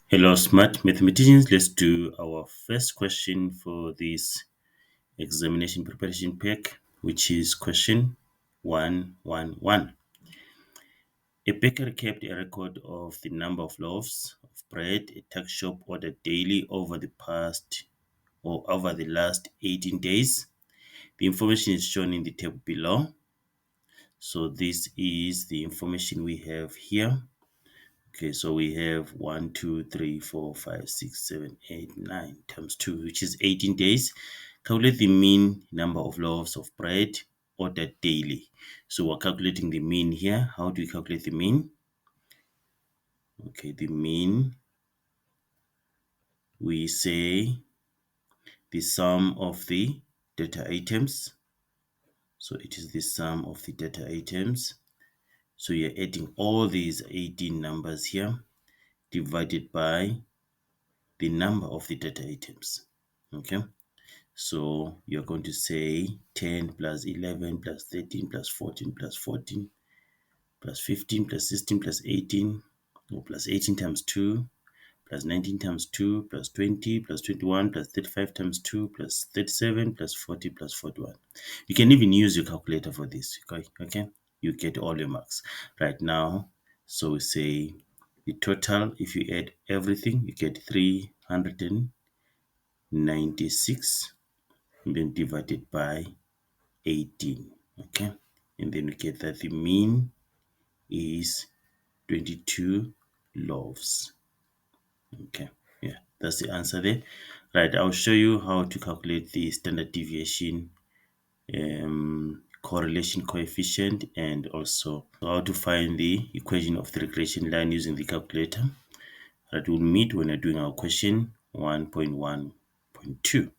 Hello, smart mathematicians. Let's do our first question for this examination preparation pack, which is question 111. A baker kept a record of the number of loaves of bread a tuck shop ordered daily over the last 18 days. The information is shown in the table below. So this is the information we have here. Okay, so we have 1, 2, 3, 4, 5, 6, 7, 8, 9 times 2, which is 18 days. Calculate the mean number of loaves of bread ordered daily. So we're calculating the mean here. How do we calculate the mean? Okay, the mean, we say the sum of the data items. So it is the sum of the data items. So you're adding all these 18 numbers here divided by the number of the data items. Okay, so you're going to say 10 plus 11 plus 13 plus 14 plus 14 plus 15 plus 16 plus 18, or plus 18 times 2 plus 19 times 2 plus 20 plus 21 plus 35 times 2 plus 37 plus 40 plus 41. You can even use your calculator for this. Okay, you get all your marks right now. So we say the total, if you add everything, you get 396, and then divided by 18. Okay, and then we get that the mean is 22 loaves. Okay, yeah, that's the answer there. Right, I'll show you how to calculate the standard deviation, correlation coefficient, and also how to find the equation of the regression line using the calculator that we'll meet when we're doing our question 1.1.2.